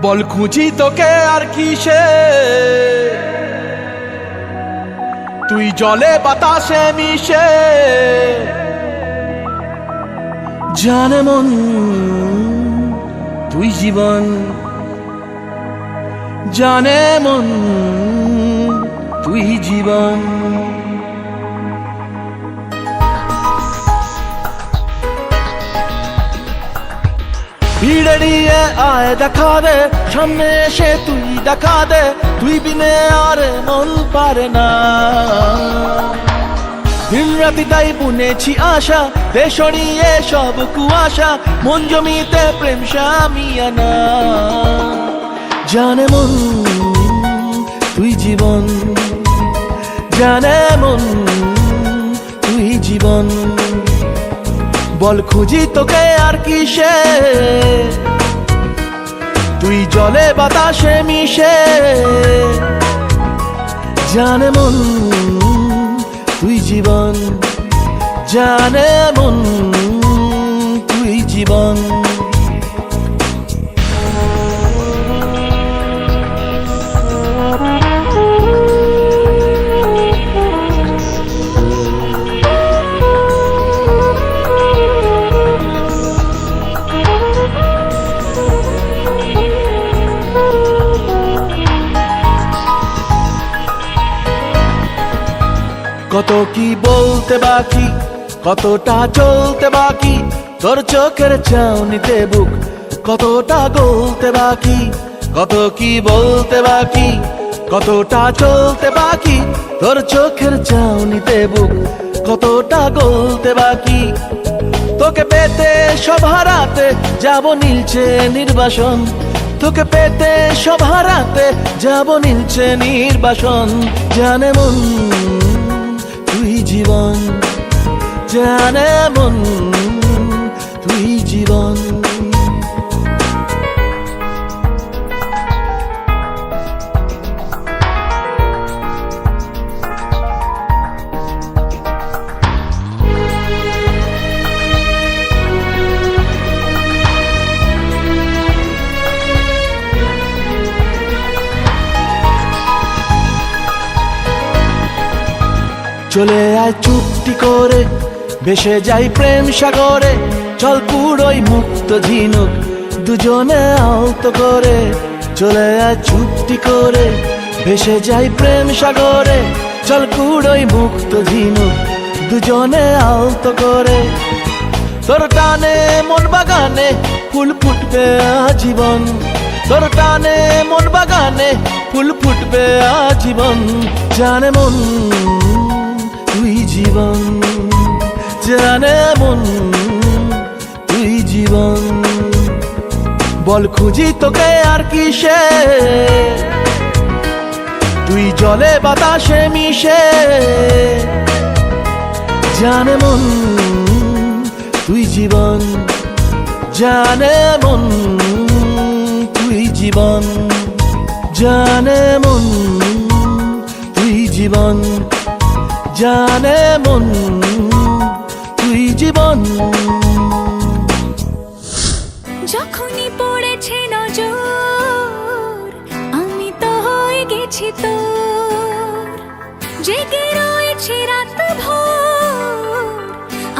বল খুঁজি তোকে আর কিসে, তুই জলে বাতাসে মিশে। জানে মন তুই জীবন, জানে মন তুই জীবন। ভিড়ে নিয়ে আয় দেখা দে, সামনে এসে তুই দেখা দে, তুই বিনে আর মন পারে না। দিন রাতি তাই বুনেছি আশা, দে সরিয়ে সব কুয়াশা, মন জমিতে প্রেম শামিয়ানা। জানে মন তুই জীবন, জানে মন তুই জীবন। বল খুঁজি তোকে আর কিসে, তুই জলে বাতাসে মিশে। জানে মন তুই জীবন, জানে মন তুই জীবন। কত কি বলতে বাকি, কতটা চলতে বাকি, তোর চোখের চাউনিতে বুক কতটা গলতে বাকি। কত কি বলতে বাকি, কতটা চলতে বাকি, তোর চোখের চাউনিতে বুক কতটা গলতে বাকি। তোকে পেতে সব হারাতে যাব নীলছে নির্বাসন, তোকে পেতে সব হারাতে যাব নীলছে নির্বাসন। জানে মন তুই জীবন, জানে মন তুই জীবন। চলে আয় চুপটি করে, ভেসে যাই প্রেম সাগরে, চল পুরোই মুক্ত ঝিনুক দুজনে আলতো করে। চলে আয় চুপটি করে, ভেসে যাই প্রেম সাগরে, চল পুরোই মুক্ত ঝিনুক দুজনে আলতো করে। তোর টানে মন বাগানে ফুল ফুটবে আজীবন, তোর টানে মন বাগানে ফুল ফুটবে আজীবন। জানে মন তুই জীবন, জানে মন তুই জীবন। বল খুঁজি তোকে আর কিসে, তুই জলে বাতাসে মিশে। জানে মন তুই জীবন, জানে মন তুই জীবন। জানে মন তুই জীবন, জানে মন তুই জীবন। যখনই পড়েছে নজর আমি তো হয়ে গেছি তোর, জেগে রয়েছে রাত ভোর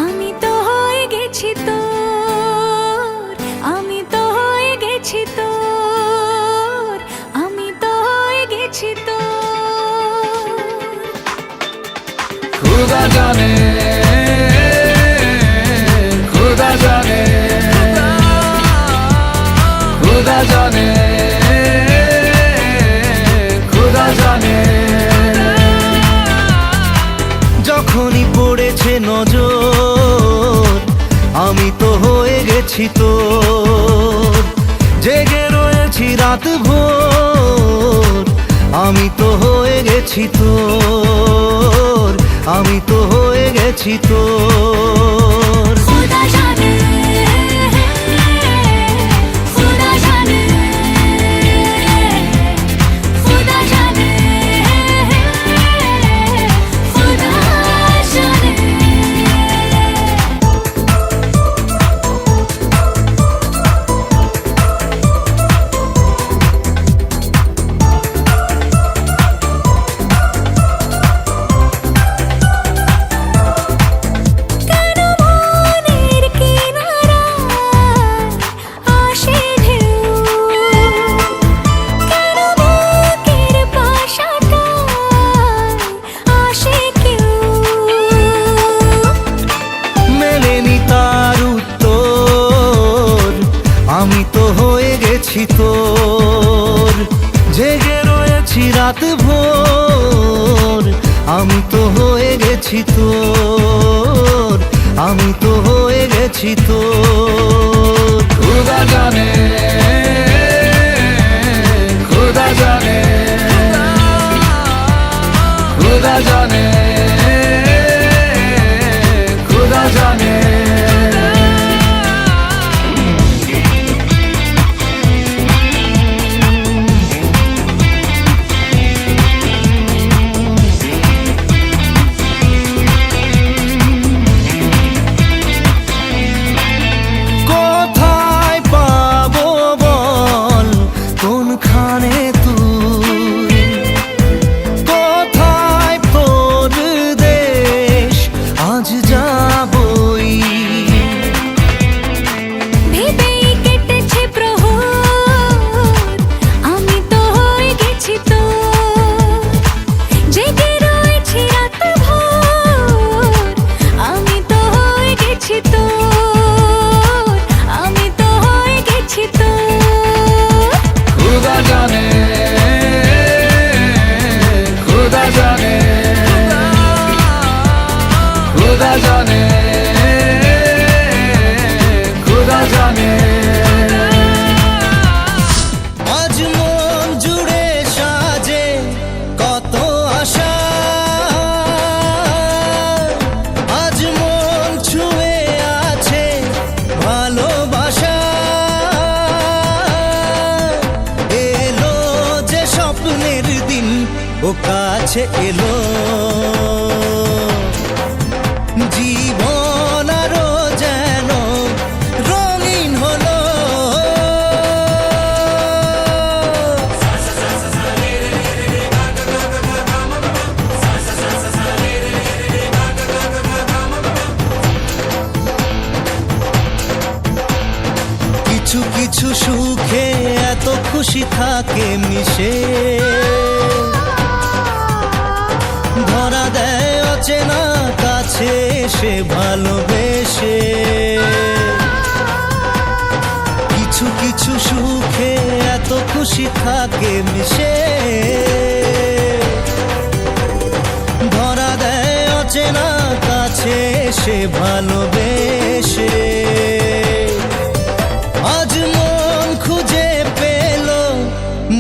আমি তো হয়ে গেছি তোর, আমি তো হয়ে গেছি তোর, আমি তো হয়ে গেছি তোর। खुदा जाने, खुदा जाने, खुदा जाने, खुदा जाने। যখনই পড়েছে নজর আমি তো হয়ে গেছি তোর, জেগে রয়েছি রাত ভোর আমি তো হয়ে গেছি তোর, আমি তো হয়ে গেছি তোর। खुदा जाने, खुदा जाने, खुदा जाने, खुदा जाने। গেছি তোর, জেগে রয়েছি রাত ভোর, আমি তো হয়ে গেছি তোর, আমি তো হয়ে গেছি তোর। खुदा जाने, खुदा जाने, खुदा जाने, खुदा जाने। কোথায় পাবো বল কোনখানে তুই, কোথায় তোর দেশ আজ যাবই। ভেবেই কেটেছে প্রহর, আমি তো হয়ে গেছি তোর, জেগে রয়েছি রাত ভোর, আমি তো হয়ে গেছি তোর, আমি তো হয়ে গেছি তোর। खुदा जाने, खुदा जाने, खुदा जाने, खुदा जाने। আজ মন জুড়ে সাজে কত আশা, আজ মন ছুঁয়ে আছে ভালোবাসা। এলো যে স্বপ্নের দিন ও কাছে এলো, জীবন আরো যেন রঙিন হলো। কিছু কিছু সুখে এত খুশি থাকে মিশে, ধরা দেয় অচেনা কাছে সে ভালোবেসে। কিছু কিছু সুখে এত খুশি থাকে মিশে, ধরা দেয় অচেনা কাছে সে ভালোবেসে। আজ মন খুঁজে পেল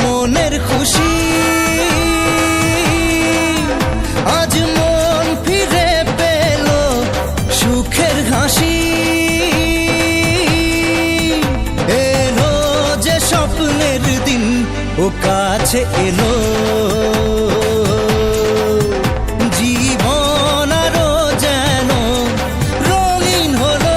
মনের খুশি, আজ মন ফিরে পেল সুখের হাসি। এলো যে স্বপ্নের দিন ও কাছে এলো, জীবন আরো যেন রঙিন হলো।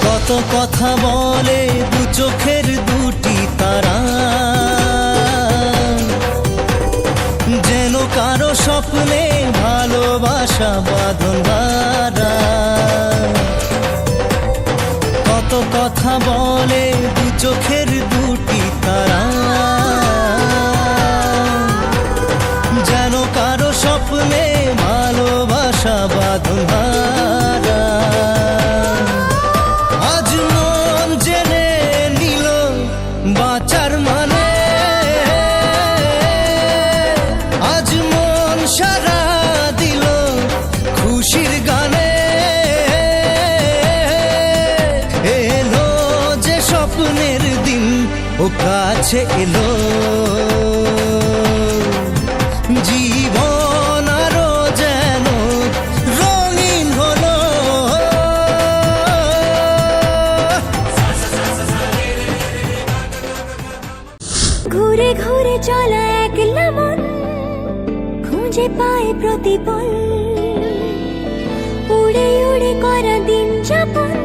কত কথা বলে দু চোখের দুটি তারা, যেন কারো স্বপ্নে ভালোবাসা বাঁধন হারা। কত কথা বলে দু চোখের দুটি তারা, যেন কারো স্বপ্নে ভালোবাসা বাঁধন হারা। আজ মন জেনে নিল বাঁচার মানে, আজ মন সারা দিল খুশির গানে। এলো যে স্বপ্নের দিন ও কাছে এলো, জীবন আরো যেন রঙিন হলো। ঘুরে ঘুরে চলা একলা মন খুঁজে পায় প্রতিপল, করা দিন যাপন,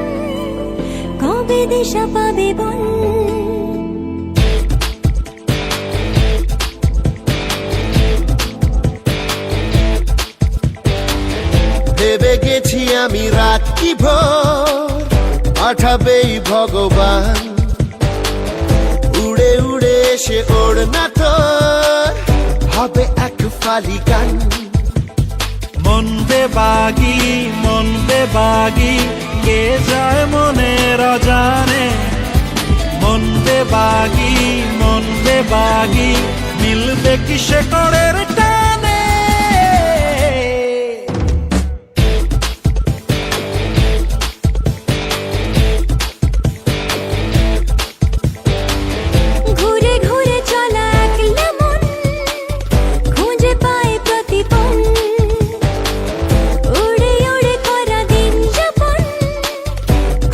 কবে দিশা পাবে বল। ভেবে গেছি আমি রাত্রি ভোর পাঠাবেই ভগবান, উড়ে উড়ে এসে ওড় না তোর হবে এক ফালি গান। মন বেবাগি কে যায় মনের অজানে, মন বেবাগি মিলবে কি সে করের টানে। ঘুরে ঘুরে চলা একলা মন, খুঁজে পায় প্রতিপন, উড়ে উড়ে করা দিন যাপন,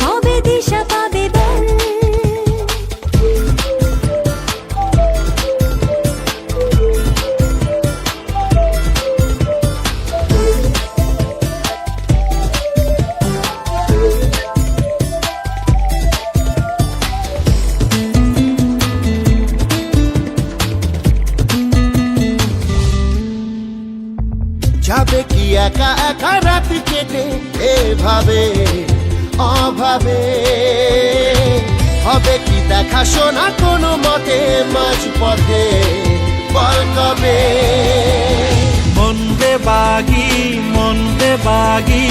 কবে দিশা পাবে বল। যাবে কি একা একা রাত কেটে এভাবে অভাবে, হবে কি দেখা শোনা কোনো মতে মাঝ পথে বল কবে। মন বেবাগি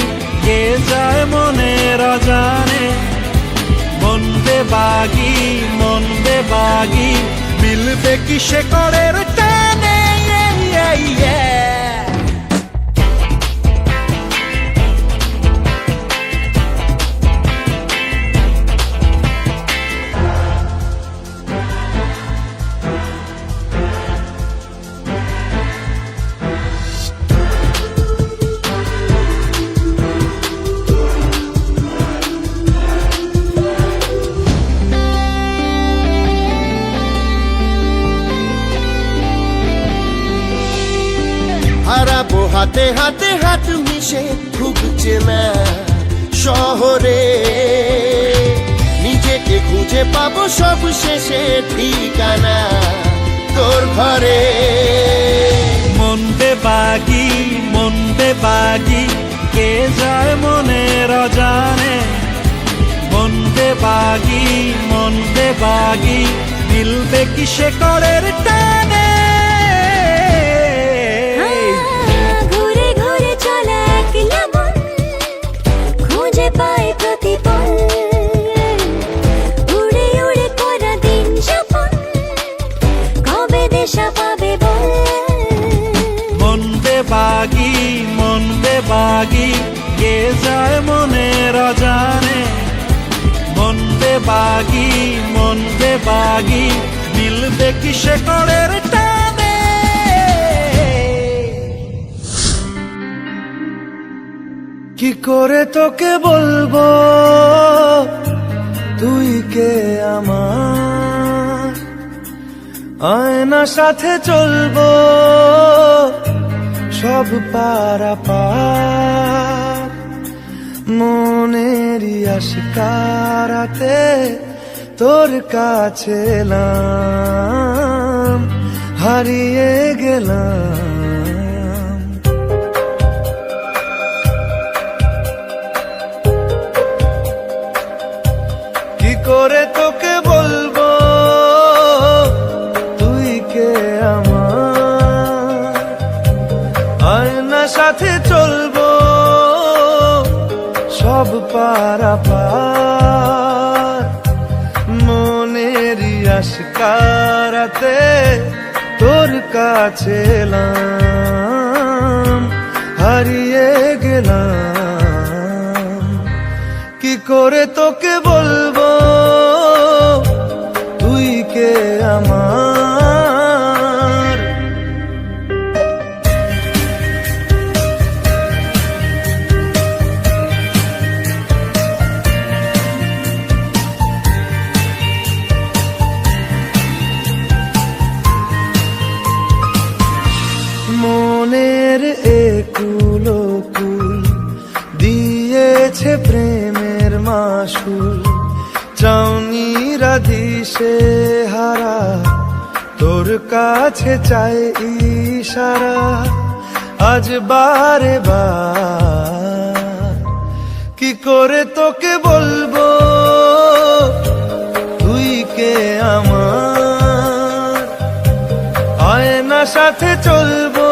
কে যায় মনের অজানে, মন বেবাগি মিলবে কি সে করের টানে। হারাবো হাতে হাতে হাত মিশে ভুগছে না শহরে, নিজেকে খুঁজে পাবো সব শেষে ঠিকানা তোর ঘরে। মন বেবাগি কে যায় মনের অজানে, মন বেবাগি মিলবে কি সে করের টানে। ঘুরে ঘুরে চলা একলা মন, খুঁজে পায় প্রতিপন, উড়ে উড়ে করা দিন যাপন, কবে দিশা পাবে বল। মন বেবাগি কে যায় মনের অজানে, মন বেবাগি মিলবে কি সে করের টানে। কি করে তোকে বলবো তুই কে আমার, আয়না সাথে চলবো সব পারাপার, মনেরই আশকারাতে তোর কাছে এলাম, হারিয়ে গেলাম। কি করে তোকে বলবো তুই কে আমার, আয়না সাথে চলবো সব পারাপার, মনেরই আশকারাতে তোর কাছে এলাম, হারিয়ে গেলাম। কি করে তোকে বলবো তুই কে আমার। মনের একুল কুল দিয়ে দিয়েছে প্রেমের মাসুল, চাউনিরা দিশে হারা, তোর কাছে চাই ইশারা আজ বারে বার। কি করে তোকে বলবো তুই কে আমার, আয়না সাথে চলবো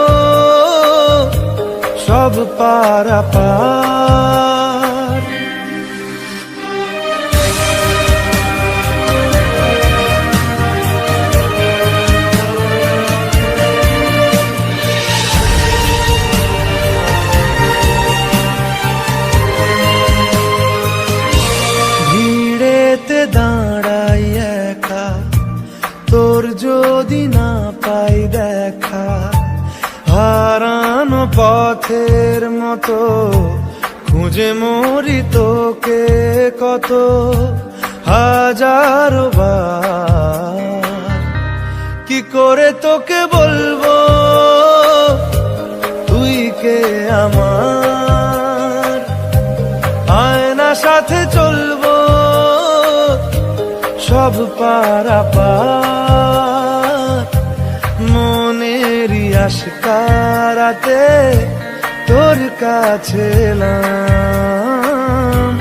সব পারাপার। ভিড়েতে দাঁড়াই একা, তোর যদি না পাই দেখা, হারানো পথের মতো খুঁজে মরি তোকে কত হাজারো বার। কি করে তোকে বলবো তুই কে আমার, আয়না সাথে চলবো সব পারাপার। মনেরই আশকারাতে তোর কাছে এলাম,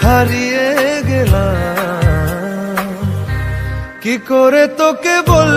হারিয়ে গেলাম। কি করে তোকে বল